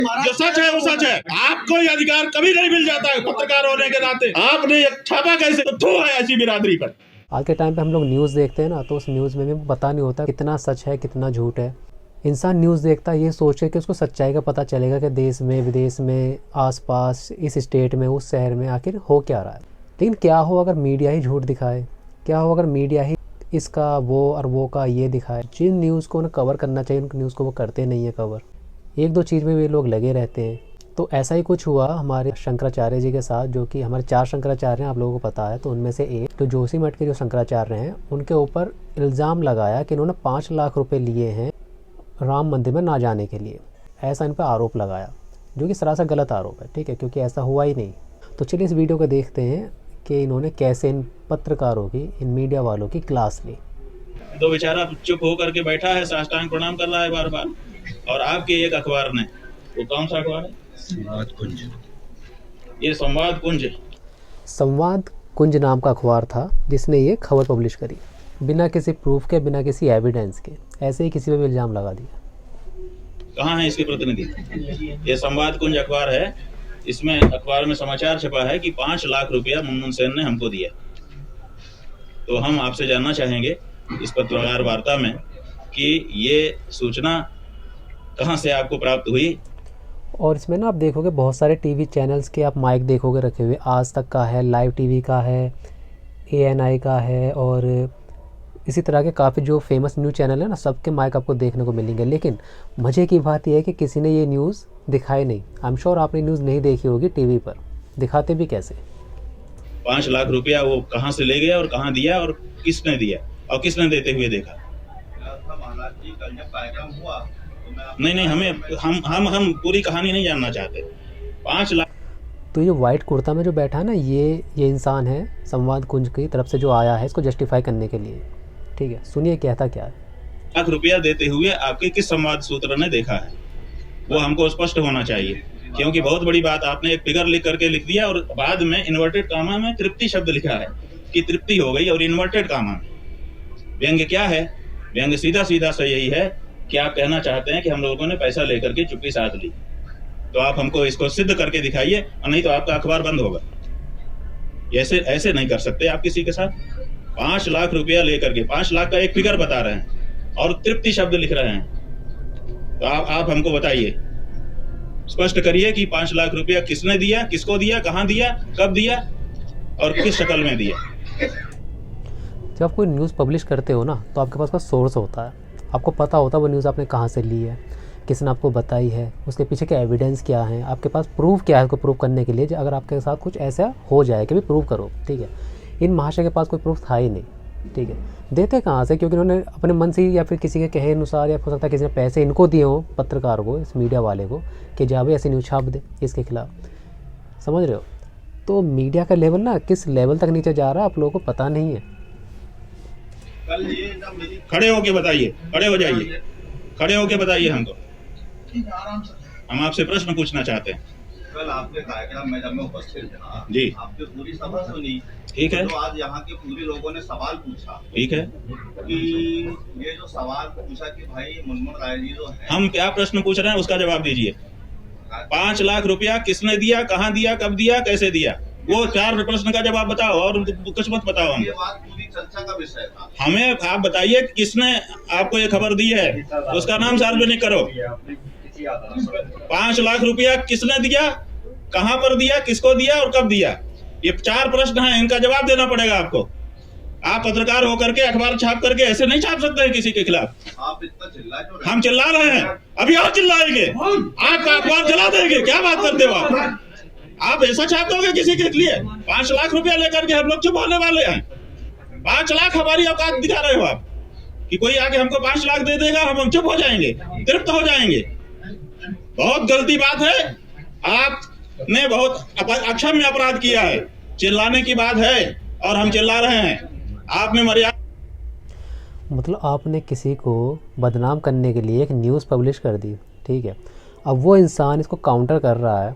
जो सच है वो सच है। आपको ये अधिकार कभी नहीं मिल जाता है पत्रकार होने के नाते। आपने ये छापा कैसे? तो है ऐसी बिरादरी पर। आज के टाइम पे हम लोग न्यूज़ देखते हैं ना, तो उस न्यूज़ में भी पता नहीं होता कितना सच है कितना झूठ है। इंसान न्यूज़ देखता है ये सोच के कि उसको सच्चाई का पता चलेगा कि देश में विदेश में आसपास इस स्टेट में उस शहर में आखिर हो क्या रहा है। लेकिन क्या हो अगर मीडिया ही झूठ दिखाए, क्या हो अगर मीडिया ही इसका वो और वो का ये दिखाए। जिन न्यूज़ को उन्हें कवर करना चाहिए उन न्यूज़ को वो करते नहीं है कवर, एक दो चीज़ में भी लोग लगे रहते हैं। तो ऐसा ही कुछ हुआ हमारे शंकराचार्य जी के साथ, जो कि हमारे 4 शंकराचार्य हैं, आप लोगों को पता है। तो उनमें से एक तो जोशीमठ के जो शंकराचार्य हैं उनके ऊपर इल्ज़ाम लगाया कि इन्होंने 5 लाख रुपए लिए हैं राम मंदिर में ना जाने के लिए। ऐसा इन पर आरोप लगाया, जो कि सरासर गलत आरोप है, ठीक है, क्योंकि ऐसा हुआ ही नहीं। तो चलिए इस वीडियो को देखते हैं कि इन्होंने कैसे इन पत्रकारों की, इन मीडिया वालों की क्लास ली। तो बेचारा चुप होकर के बैठा है, साष्टांग प्रणाम कर रहा है बार बार। और आपके एक अखबार ने, वो कौन सा अखबार है? संवाद कुंज। ये संवाद कुंज, संवाद कुंज नाम का अखबार था जिसने ये खबर पब्लिश करी, बिना किसी प्रूफ के, बिना किसी एविडेंस के, ऐसे ही किसी पे भी इल्ज़ाम लगा दिया। कहाँ है इसके प्रतिनिधि? ये संवाद कुंज अखबार है। इसमें अखबार में समाचार छपा है कि 5 लाख रुपया मुनमुन सेन ने हमको दिया। तो हम आपसे जानना चाहेंगे इस पत्रकार वार्ता में कि ये सूचना कहाँ से आपको प्राप्त हुई। और इसमें ना आप देखोगे बहुत सारे टीवी चैनल्स के आप माइक देखोगे रखे हुए। आज तक का है, लाइव टीवी का है, ANI का है, और इसी तरह के काफ़ी जो फेमस न्यूज़ चैनल है ना, सबके माइक आपको देखने को मिलेंगे। लेकिन मज़े की बात यह है कि किसी ने ये न्यूज़ दिखाई नहीं। आई एम श्योर आपने न्यूज़ नहीं देखी होगी टीवी पर, दिखाते भी कैसे। 5 लाख रुपया वो कहाँ से ले गया और कहाँ दिया और किसने दिया और किसने देते हुए देखा? नहीं, हम पूरी कहानी नहीं जानना चाहते। 5 लाख। तो ये वाइट कुर्ता में जो बैठा है ना, ये इंसान है संवाद कुंज की तरफ से जो आया है इसको जस्टिफाई करने के लिए, ठीक है। सुनिए कहता क्या है। लाख रुपया देते हुए आपके किस संवाद सूत्र ने देखा है, वो हमको स्पष्ट होना चाहिए। क्योंकि बहुत बड़ी बात, आपने एक फिगर लिख करके लिख दिया और बाद में इन्वर्टेड कामा में तृप्ति शब्द लिखा है कि तृप्ति हो गई, और इन्वर्टेड कामा में व्यंग्य क्या है? व्यंग्य सीधा सीधा से यही है कि आप कहना चाहते हैं कि हम लोगों ने पैसा लेकर के चुप्पी साध ली। तो आप हमको इसको सिद्ध करके दिखाइए, और नहीं तो आपका अखबार बंद होगा। ऐसे नहीं कर सकते आप किसी के साथ। 5 लाख रुपया लेकर के 5 लाख का एक फिगर बता रहे हैं और तृप्ति शब्द लिख रहे हैं। तो आप हमको बताइए, स्पष्ट करिए कि 5 लाख रुपया किसने दिया, किसको दिया, कहाँ दिया, कब दिया और किस शक्ल में दिया। जब आप कोई न्यूज़ पब्लिश करते हो ना, तो आपके पास सोर्स होता है, आपको पता होता है वो न्यूज़ आपने कहाँ से ली है, किसने आपको बताई है, उसके पीछे के एविडेंस क्या है, आपके पास प्रूफ क्या है उसको प्रूव करने के लिए। अगर आपके साथ कुछ ऐसा हो जाए कि भी प्रूव करो, ठीक है। इन महाशय के पास कोई प्रूफ था ही नहीं, ठीक है। देते कहाँ से? क्योंकि उन्होंने अपने मन से या फिर किसी के कहे अनुसार, या हो सकता है किसी ने पैसे इनको दिए हो पत्रकार को, इस मीडिया वाले को, कि जा भाई ऐसी न्यूज़ छाप दे इसके खिलाफ। समझ रहे हो? तो मीडिया का लेवल ना किस लेवल तक नीचे जा रहा है आप लोगों को पता नहीं है। खड़े होके बताइए, खड़े हो जाइए, खड़े होके बताइए हमको। हम आपसे प्रश्न पूछना चाहते हैं। कल आपके कार्यक्रम में जब मैं उपस्थित था जी, आपने पूरी सभा सुनी, ठीक है। तो आज यहाँ के पूरे लोगों ने सवाल पूछा, ठीक है कि ये जो सवाल पूछा कि भाई मुनमुन राय जी जो है, हम क्या प्रश्न पूछ रहे हैं उसका जवाब दीजिए। 5 लाख रुपया किसने दिया, कहाँ दिया, कब दिया, कैसे दिया, वो 4 प्रश्न का जवाब बताओ और कुछ मत बताओ। हम ये बात पूरी चर्चा का विषय था। हमें आप बताइए किसने आपको ये खबर दी है, उसका नाम सार्वजनिक करो। 5 लाख रुपया किसने दिया, कहाँ पर दिया, किसको दिया और कब दिया, ये 4 प्रश्न हैं, इनका जवाब देना पड़ेगा आपको। आप पत्रकार होकर के अखबार छाप करके ऐसे नहीं छाप सकते हैं किसी के खिलाफ। आप इतना चिल्ला क्यों रहे? हम चिल्ला रहे हैं, अभी और चिल्लाएंगे, आपका अखबार जला देंगे। क्या बात करते हो आप ऐसा छाप दोगे किसी के लिए? 5 लाख रुपया लेकर के हम लोग चुप होने वाले हैं? 5 लाख हमारी औकात दिखा रहे हो आप कि कोई आके हमको 5 लाख दे देगा, हम चुप हो जाएंगे, तृप्त हो जाएंगे। बहुत गलती बात है, आपने बहुत अक्षम्य अपराध किया है। चिल्लाने की बात है और हम चिल्ला रहे हैं। आपने मर्यादा, मतलब आपने किसी को बदनाम करने के लिए एक न्यूज़ पब्लिश कर दी, ठीक है। अब वो इंसान इसको काउंटर कर रहा है,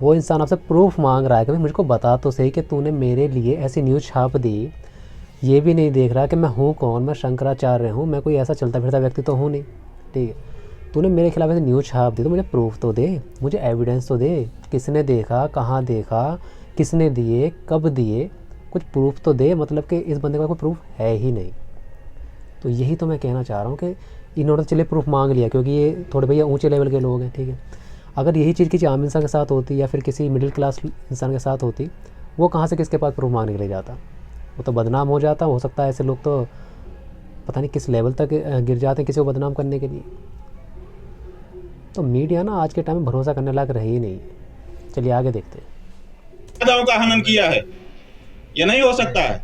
वो इंसान आपसे प्रूफ मांग रहा है कि भाई मुझको बता तो सही कि तूने मेरे लिए ऐसी न्यूज़ छाप दी। ये भी नहीं देख रहा कि मैं हूँ कौन, मैं शंकराचार्य हूँ, मैं कोई ऐसा चलता फिरता व्यक्ति तो हूँ नहीं, ठीक है। तूने मेरे खिलाफ ऐसे न्यूज़ छाप दी तो मुझे प्रूफ तो दे, मुझे एविडेंस तो दे, किसने देखा, कहाँ देखा, किसने दिए, कब दिए, कुछ प्रूफ तो दे। मतलब कि इस बंदे का कोई प्रूफ है ही नहीं। तो यही तो मैं कहना चाह रहा हूँ कि इन्होंने तो चले प्रूफ मांग लिया क्योंकि ये थोड़े भैया ऊंचे लेवल के लोग हैं, ठीक है। अगर यही चीज़ किसी आम इंसान के साथ होती या फिर किसी मिडिल क्लास इंसान के साथ होती, वो कहाँ से किसके पास प्रूफ मांगने के लिए जाता, वो तो बदनाम हो जाता। हो सकता है ऐसे लोग तो पता नहीं किस लेवल तक गिर जाते हैं किसी को बदनाम करने के लिए। तो मीडिया ना आज के टाइम में भरोसा करने लायक रही ही नहीं। चलिए आगे देखते हैं। मर्यादाओं का हनन किया है, ये नहीं हो सकता है।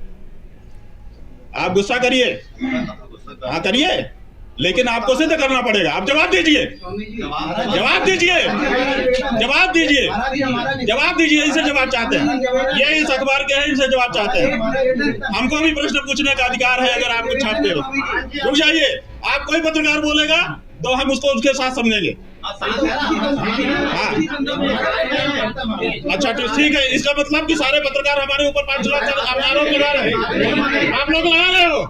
आप गुस्सा करिए, हाँ करिए, लेकिन आपको सिद्ध करना पड़ेगा। आप जवाब दीजिए, जवाब दीजिए, जवाब दीजिए, जवाब दीजिए। इनसे जवाब चाहते हैं, ये इस अखबार के हैं, इनसे जवाब चाहते हैं। हमको भी प्रश्न पूछने का अधिकार है अगर आप कुछ छापते हो। रुक जाइए, आप कोई पत्रकार बोलेगा तो हम उसको उसके साथ समझेंगे। हाँ अच्छा ठीक है, इसका मतलब कि सारे पत्रकार हमारे ऊपर 5 लाख आरोप लगा रहे हैं। आप लोग लगा रहे हो,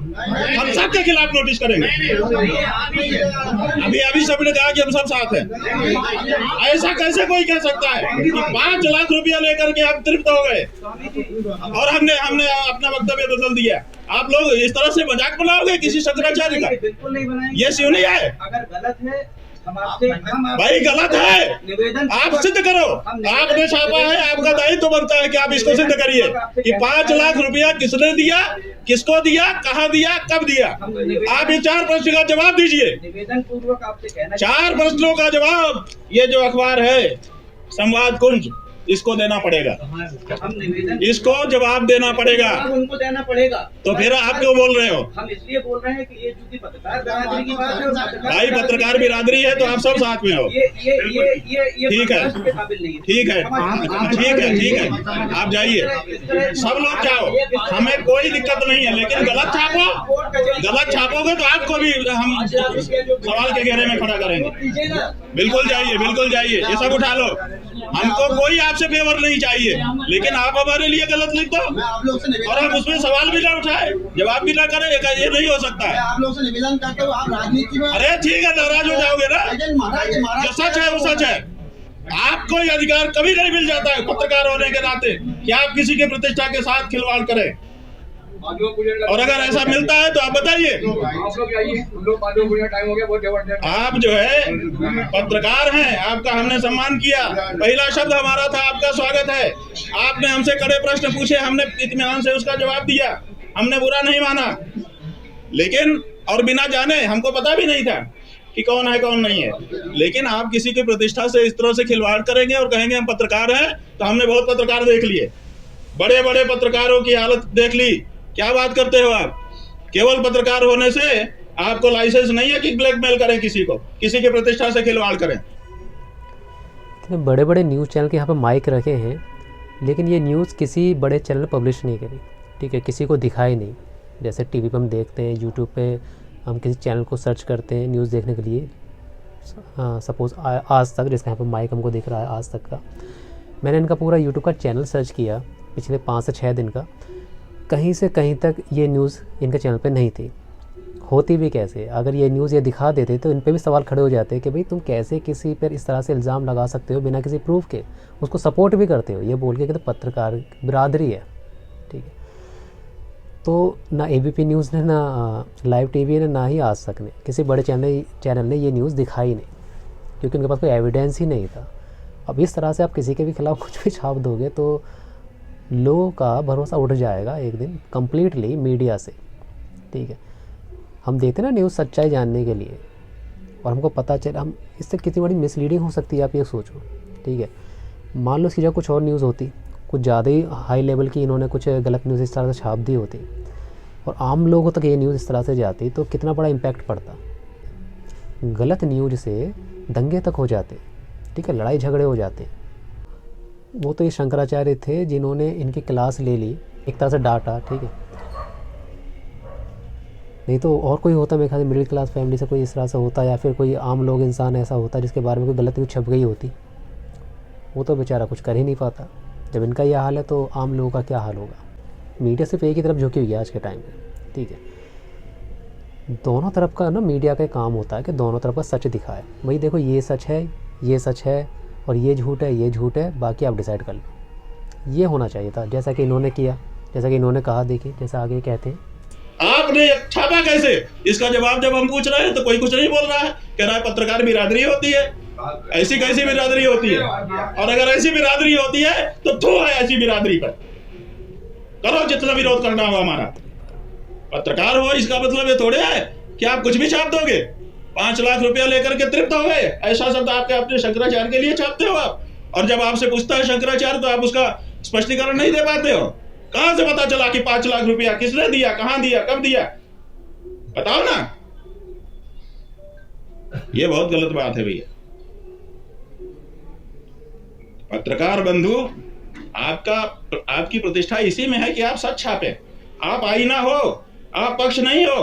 हम सबके खिलाफ नोटिस करेंगे। अभी सबने कहा कि हम सब साथ हैं। ऐसा कैसे कोई कह सकता है कि 5 लाख रुपया लेकर के आप तृप्त हो गए और हमने अपना वक्तव्य बदल दिया। आप लोग इस तरह से मजाक बनाओगे किसी शंकराचार्य का? बिल्कुल नहीं बनाएंगे। ये क्यों नहीं है? अगर गलत है भाई गलत है, आप सिद्ध करो। आपने छापा है, आपका दायित्व बनता है कि आप इसको सिद्ध करिए कि 5 लाख रुपया किसने दिया, किसको दिया, कहाँ दिया, कब दिया। आप ये 4 प्रश्न का जवाब दीजिए। निवेदन पूर्वक आपसे कहना 4 प्रश्नों का जवाब ये जो अखबार है संवाद कुंज, इसको देना पड़ेगा। हम निवेदन, इसको जवाब देना पड़ेगा। उनको देना पड़ेगा। तो फिर आप क्यों बोल रहे हो? हम इसलिए बोल रहे हैं कि ये चूंकि पत्रकार बिरादरी की बात है। भाई पत्रकार बिरादरी है तो आप सब साथ में हो। ये ठीक है, के काबिल नहीं है। ठीक है, ठीक है, आप जाइए, सब लोग जाओ, हमें कोई दिक्कत नहीं है। लेकिन गलत छापोगे तो आपको भी हम सवाल के घेरे में खड़ा करेंगे। बिल्कुल जाइए, बिल्कुल जाइए, ये सब उठा लो। हमको कोई आपसे फेवर नहीं चाहिए, लेकिन आप हमारे लिए गलत लिख दो और हम उसमें सवाल भी ना उठाए, जवाब भी ना करें, ये नहीं हो सकता है। आप लोग से निवेदन करते हो, आप राजनीति में। अरे ठीक है, नाराज हो जाओगे ना, जो सच है वो सच है। आपको ये अधिकार कभी नहीं मिल जाता है पत्रकार होने के नाते कि आप किसी के प्रतिष्ठा के साथ खिलवाड़ करें। और अगर ऐसा मिलता है तो आप बताइए। आप जो है पत्रकार हैं, आपका हमने सम्मान किया। पहला शब्द हमारा था आपका स्वागत है। आपने हमसे कड़े प्रश्न पूछे, हमने इत्मीनान से उसका जवाब दिया, हमने बुरा नहीं माना। लेकिन और बिना जाने, हमको पता भी नहीं था कि कौन है कौन नहीं है। लेकिन आप किसी की प्रतिष्ठा से इस तरह से खिलवाड़ करेंगे और कहेंगे हम पत्रकार हैं, तो हमने बहुत पत्रकार देख लिए, बड़े बड़े पत्रकारों की हालत देख ली। क्या बात करते हो आप? केवल पत्रकार होने से आपको लाइसेंस नहीं है कि ब्लैकमेल करें किसी को, किसी की प्रतिष्ठा से खिलवाड़ करें। इतने बड़े बड़े न्यूज़ चैनल के यहाँ पे माइक रखे हैं, लेकिन ये न्यूज़ किसी बड़े चैनल पब्लिश नहीं करी, ठीक है, किसी को दिखाई नहीं। जैसे टीवी पे हम देखते हैं, यूट्यूब पे हम किसी चैनल को सर्च करते हैं न्यूज़ देखने के लिए, सपोज़ आज तक, जिसका यहाँ पर माइक हमको दिख रहा है आज तक का, मैंने इनका पूरा यूट्यूब का चैनल सर्च किया पिछले 5 से 6 दिन का, कहीं से कहीं तक ये न्यूज़ इनके चैनल पे नहीं थी। होती भी कैसे? अगर ये न्यूज़ ये दिखा देते तो इन पे भी सवाल खड़े हो जाते कि भाई तुम कैसे किसी पर इस तरह से इल्ज़ाम लगा सकते हो बिना किसी प्रूफ के, उसको सपोर्ट भी करते हो ये बोल के कि तो पत्रकार बिरादरी है, ठीक है। तो ना ABP न्यूज़ ने, ना लाइव TV ने, ना ही आज तक ने, किसी बड़े चैनल ने ये न्यूज़ दिखाई नहीं, क्योंकि उनके पास कोई एविडेंस ही नहीं था। अब इस तरह से आप किसी के भी खिलाफ कुछ भी छाप दोगे तो लोगों का भरोसा उठ जाएगा एक दिन कम्प्लीटली मीडिया से, ठीक है। हम देते ना न्यूज़ सच्चाई जानने के लिए, और हमको पता चले, हम इससे कितनी बड़ी मिसलीडिंग हो सकती है आप ये सोचो, ठीक है। मान लो इसकी जगह कुछ और न्यूज़ होती, कुछ ज़्यादा ही हाई लेवल की इन्होंने कुछ गलत न्यूज़ इस तरह से छाप दी होती और आम लोगों तक ये न्यूज़ इस तरह से जाती, तो कितना बड़ा इम्पैक्ट पड़ता। गलत न्यूज़ से दंगे तक हो जाते, ठीक है, लड़ाई झगड़े हो जाते। वो तो ये शंकराचार्य थे जिन्होंने इनकी क्लास ले ली, एक तरह से डांटा, ठीक है। नहीं तो और कोई होता, मेरे ख्याल से मिडिल क्लास फैमिली से कोई इस तरह से होता, या फिर कोई आम लोग इंसान ऐसा होता जिसके बारे में कोई गलत न्यूज़ छप गई होती, वो तो बेचारा कुछ कर ही नहीं पाता। जब इनका यह हाल है तो आम लोगों का क्या हाल होगा। मीडिया सिर्फ एक ही तरफ झुकी हुई है आज के टाइम में, ठीक है। दोनों तरफ का ना मीडिया का काम होता है कि दोनों तरफ का सच दिखाए। भाई देखो ये सच है, ये सच है, और ये झूठ है, ये झूठ है, बाकी आप डिसाइड कर लो। ये होना चाहिए था, जैसा कि इन्होंने किया, जैसा कि इन्होंने कहा। देखिए जैसा आगे कहते हैं, आपने छापा कैसे, इसका जवाब जब हम पूछ रहे हैं तो कोई कुछ नहीं बोल रहा है। कह रहा है पत्रकार बिरादरी होती है। ऐसी कैसी बिरादरी होती है? और अगर ऐसी बिरादरी होती है तो थू है ऐसी बिरादरी पर। करो जितना विरोध करना हो हमारा। पत्रकार हो इसका मतलब ये थोड़े है कि आप कुछ भी छाप दोगे। 5 लाख रुपया लेकर के तृप्त हो गए, ऐसा शब्द आपके अपने शंकराचार्य के लिए छापते हो आप। और जब आपसे पूछता है शंकराचार्य तो आप उसका स्पष्टीकरण नहीं दे पाते हो। कहां से पता चला कि 5 लाख रुपया किसने दिया, कहां दिया, कब दिया? बताओ ना। ये बहुत गलत बात है भैया। पत्रकार बंधु, आपकी प्रतिष्ठा इसी में है कि आप सच छापे। आप आईना हो, आप पक्ष नहीं हो।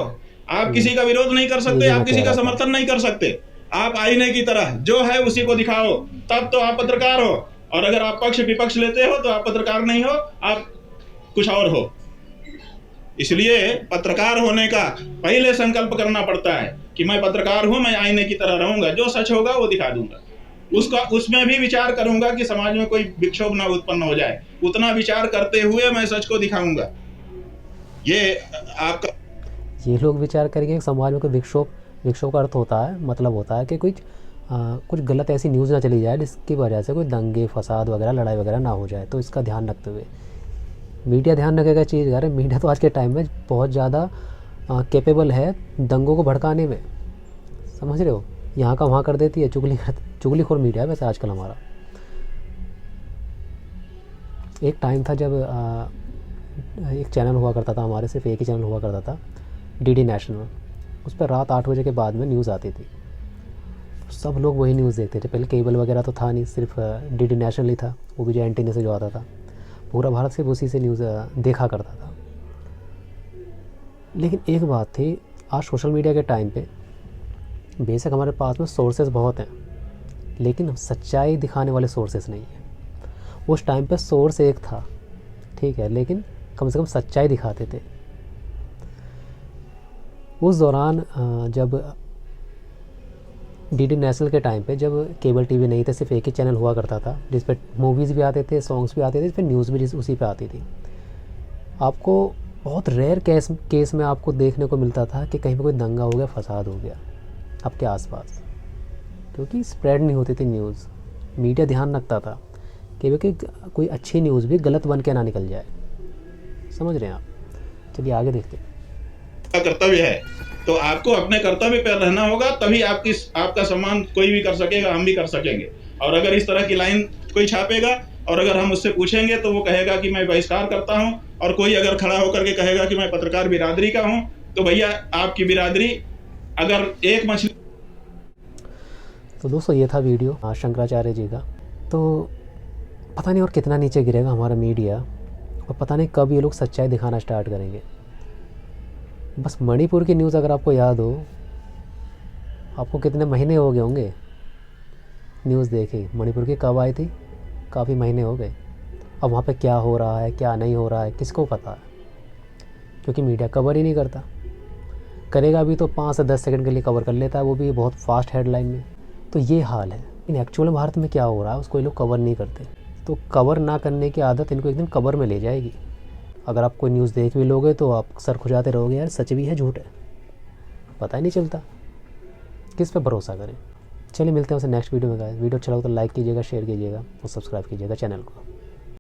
आप किसी का विरोध नहीं कर सकते, आप किसी का समर्थन नहीं कर सकते। आप आईने की तरह जो है उसी को दिखाओ, तब तो आप पत्रकार हो। और अगर आप पक्ष विपक्ष लेते हो तो आप पत्रकार नहीं हो, आप कुछ और हो। इसलिए पत्रकार होने का पहले संकल्प करना पड़ता है कि मैं पत्रकार हूं, मैं आईने की तरह रहूंगा, जो सच होगा वो दिखा दूंगा। उसमें भी विचार करूंगा कि समाज में कोई विक्षोभ ना उत्पन्न हो जाए। उतना विचार करते हुए मैं सच को दिखाऊंगा। ये आपका, ये लोग विचार करेंगे कि समाज में कोई विक्षोभ का अर्थ होता है, मतलब होता है कि कुछ गलत ऐसी न्यूज़ ना चली जाए जिसकी वजह से कोई दंगे फसाद वगैरह, लड़ाई वगैरह ना हो जाए। तो इसका ध्यान रखते हुए मीडिया ध्यान रखेगा चीज़। अरे मीडिया तो आज के टाइम में बहुत ज़्यादा कैपेबल है दंगों को भड़काने में, समझ रहे हो। यहाँ का वहाँ कर देती है, चुगलीखोर मीडिया है वैसे आजकल हमारा। एक टाइम था जब एक चैनल हुआ करता था हमारे, सिर्फ एक ही चैनल हुआ करता था, डीडी नेशनल। उस पर रात 8 बजे के बाद में न्यूज़ आती थी। सब लोग वही न्यूज़ देखते थे। पहले केबल वगैरह तो था नहीं, सिर्फ डीडी नेशनल ही था, वो भी जो एंटीना से जो आता था। पूरा भारत सिर्फ उसी से न्यूज़ देखा करता था। लेकिन एक बात थी, आज सोशल मीडिया के टाइम पे बेशक हमारे पास में सोर्सेज बहुत हैं, लेकिन सच्चाई दिखाने वाले सोर्सेज नहीं हैं। उस टाइम पे सोर्स एक था, ठीक है, लेकिन कम से कम सच्चाई दिखाते थे। उस दौरान जब डीडी नेशनल के टाइम पे, जब केबल टीवी नहीं थे, सिर्फ एक ही चैनल हुआ करता था जिस पे मूवीज़ भी आते थे, सॉन्ग्स भी आते थे, जिस पे न्यूज़ भी उसी पे आती थी। आपको बहुत रेयर केस में आपको देखने को मिलता था कि कहीं पे कोई दंगा हो गया, फसाद हो गया आपके आसपास, क्योंकि स्प्रेड नहीं होती थी न्यूज़। मीडिया ध्यान रखता था कि कोई अच्छी न्यूज़ भी गलत बन के ना निकल जाए। समझ रहे हैं आप? चलिए आगे देखते हैं। कर्तव्य है तो आपको अपने कर्तव्य पर रहना होगा, तभी आपका सम्मान कोई भी कर सकेगा, हम भी कर सकेंगे। और अगर इस तरह की लाइन कोई छापेगा और अगर हम उससे पूछेंगे तो वो कहेगा कि मैं बहिष्कार करता हूं, और कोई अगर खड़ा होकर के कहेगा कि मैं पत्रकार बिरादरी का हूं, तो भैया आपकी बिरादरी अगर एक मछली। तो दोस्तों ये था वीडियो शंकराचार्य जी का। तो पता नहीं और कितना नीचे गिरेगा हमारा मीडिया, और पता नहीं कब ये लोग सच्चाई दिखाना स्टार्ट करेंगे। बस मणिपुर की न्यूज़ अगर आपको याद हो, आपको कितने महीने हो गए होंगे न्यूज़ देखी। मणिपुर की कब आई थी? काफ़ी महीने हो गए। अब वहाँ पे क्या हो रहा है, क्या नहीं हो रहा है, किसको पता है? क्योंकि मीडिया कवर ही नहीं करता। करेगा भी तो 5 से 10 सेकंड के लिए कवर कर लेता है, वो भी बहुत फास्ट हेडलाइन में। तो ये हाल है। इन एक्चुअल भारत में क्या हो रहा है उसको ये लोग कवर नहीं करते। तो कवर ना करने की आदत इनको एक दिन कवर में ले जाएगी। अगर आप कोई न्यूज़ देख भी लोगे तो आप सर खुजाते रहोगे, यार सच भी है झूठ है, पता ही नहीं चलता। किस पे भरोसा करें? चलिए मिलते हैं उसे नेक्स्ट वीडियो में। गाइस वीडियो अच्छा लगा तो लाइक कीजिएगा, शेयर कीजिएगा और सब्सक्राइब कीजिएगा चैनल को।